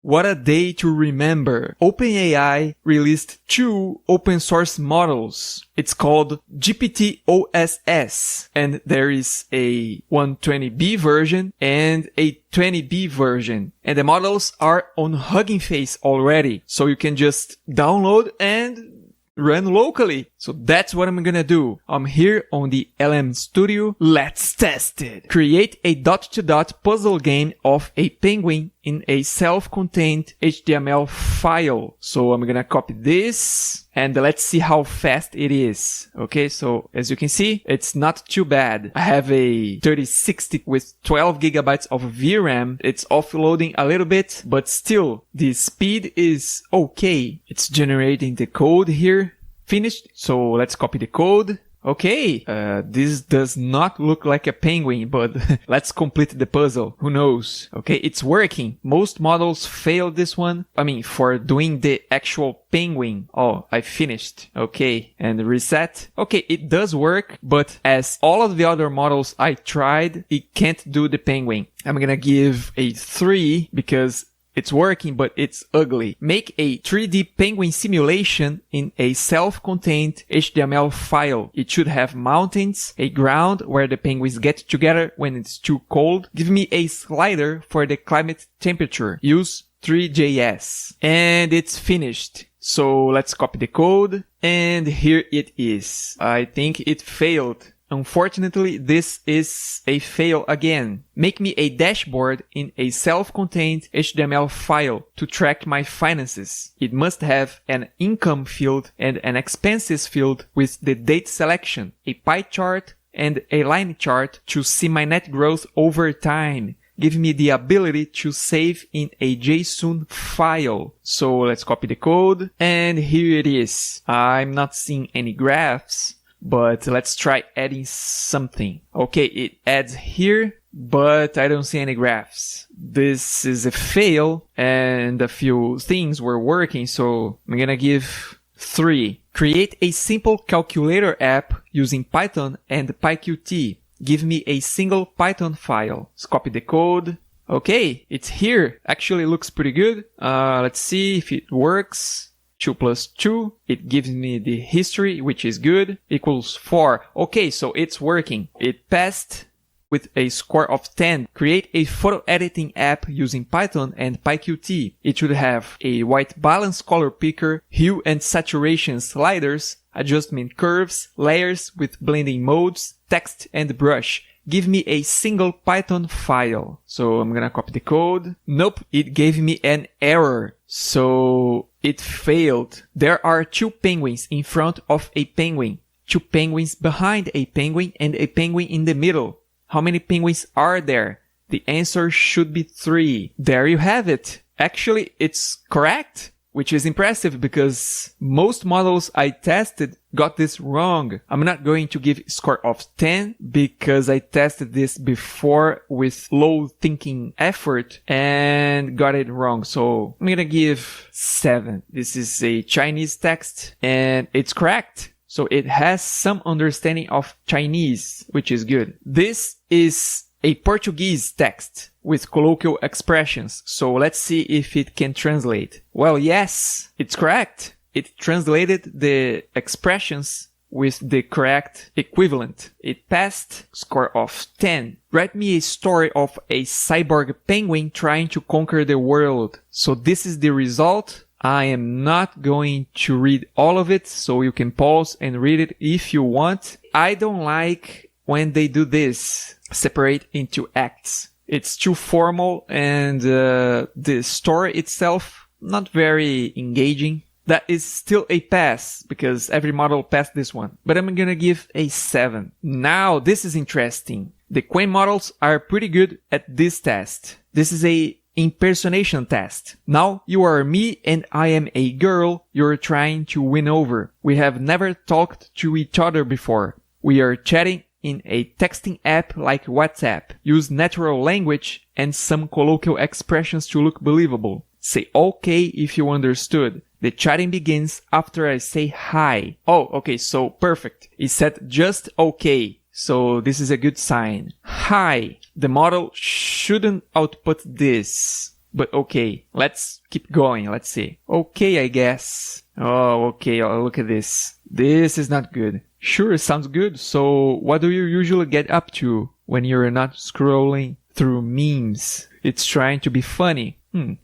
What a day to remember. OpenAI released 2 open source models. It's called GPT-OSS, and there is a 120b version and a 20b version. And the models are on HuggingFace already, so you can just download and run locally. So that's what I'm gonna do. I'm here on the LM Studio. Let's test it. Create a dot-to-dot puzzle game of a penguin in a self-contained HTML file. So I'm gonna copy this and let's see how fast it is. Okay, so as you can see, it's not too bad. I have a 3060 with 12 gigabytes of VRAM. It's offloading a little bit, but still the speed is okay. It's generating the code here. Finished. So let's copy the code. Okay, this does not look like a penguin, but let's complete the puzzle. Who knows? Okay, it's working. Most models fail this one. I mean, for doing the actual penguin. Oh, I finished. Okay, and reset. Okay, it does work, but as all of the other models I tried, it can't do the penguin. I'm gonna give a 3 because it's working, but it's ugly. Make a 3D penguin simulation in a self-contained HTML file. It should have mountains, a ground where the penguins get together when it's too cold. Give me a slider for the climate temperature. Use 3JS. And it's finished. So let's copy the code. And here it is. I think it failed. Unfortunately, this is a fail again. Make me a dashboard in a self-contained HTML file to track my finances. It must have an income field and an expenses field with the date selection, a pie chart and a line chart to see my net growth over time. Give me the ability to save in a JSON file. So let's copy the code and here it is. I'm not seeing any graphs. But let's try adding something. Okay, it adds here, but I don't see any graphs. This is a fail, and a few things were working, so I'm gonna give 3. Create a simple calculator app using Python and PyQt. Give me a single Python file. Let's copy the code. Okay, it's here. Actually looks pretty good. Let's see if it works. 2 plus 2, it gives me the history, which is good, equals 4. Okay, so it's working. It passed with a score of 10. Create a photo editing app using Python and PyQt. It should have a white balance color picker, hue and saturation sliders, adjustment curves, layers with blending modes, text and brush. Give me a single Python file. So I'm gonna copy the code. Nope, it gave me an error. So it failed. There are 2 penguins in front of a penguin, 2 penguins behind a penguin, and a penguin in the middle. How many penguins are there? The answer should be 3. There you have it. Actually, it's correct, which is impressive because most models I tested got this wrong. I'm not going to give a score of 10 because I tested this before with low thinking effort and got it wrong. So I'm gonna give 7. This is a Chinese text and it's correct. So it has some understanding of Chinese, which is good. This is a Portuguese text with colloquial expressions. So let's see if it can translate. Well, yes, it's correct. It translated the expressions with the correct equivalent. It passed, score of 10. Write me a story of a cyborg penguin trying to conquer the world. So this is the result. I am not going to read all of it, so you can pause and read it if you want. I don't like when they do this, separate into acts. It's too formal and the story itself not very engaging. That is still a pass because every model passed this one. But I'm gonna give a 7. Now this is interesting. The Qwen models are pretty good at this test. This is a impersonation test. Now you are me and I am a girl you're trying to win over. We have never talked to each other before. We are chatting in a texting app like WhatsApp. Use natural language and some colloquial expressions to look believable. Say okay if you understood. The chatting begins after I say hi. Oh, okay, so perfect. It said just okay. So this is a good sign. Hi. The model shouldn't output this. But okay, let's keep going. Let's see. Okay, I guess. Oh, okay. Oh, look at this. This is not good. Sure, sounds good. So what do you usually get up to when you're not scrolling through memes? It's trying to be funny.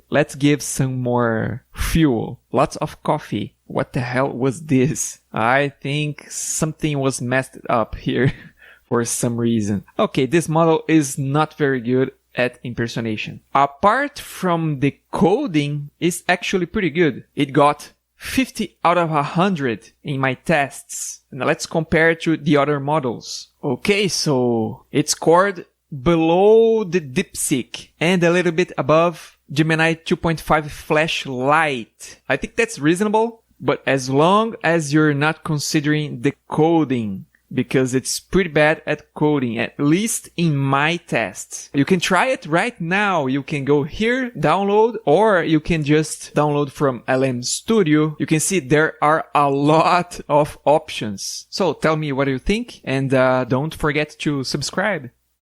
Let's give some more fuel. Lots of coffee. What the hell was this? I think something was messed up here for some reason. Okay, this model is not very good at impersonation. Apart from the coding, it's actually pretty good. It got 50 out of 100 in my tests. Now let's compare it to the other models. Okay, so it scored below the DeepSeek and a little bit above Gemini 2.5 Flash Lite. I think that's reasonable, but as long as you're not considering the coding, because it's pretty bad at coding, at least in my tests. You can try it right now. You can go here, download, or you can just download from LM Studio. You can see there are a lot of options. So tell me what you think, and don't forget to subscribe.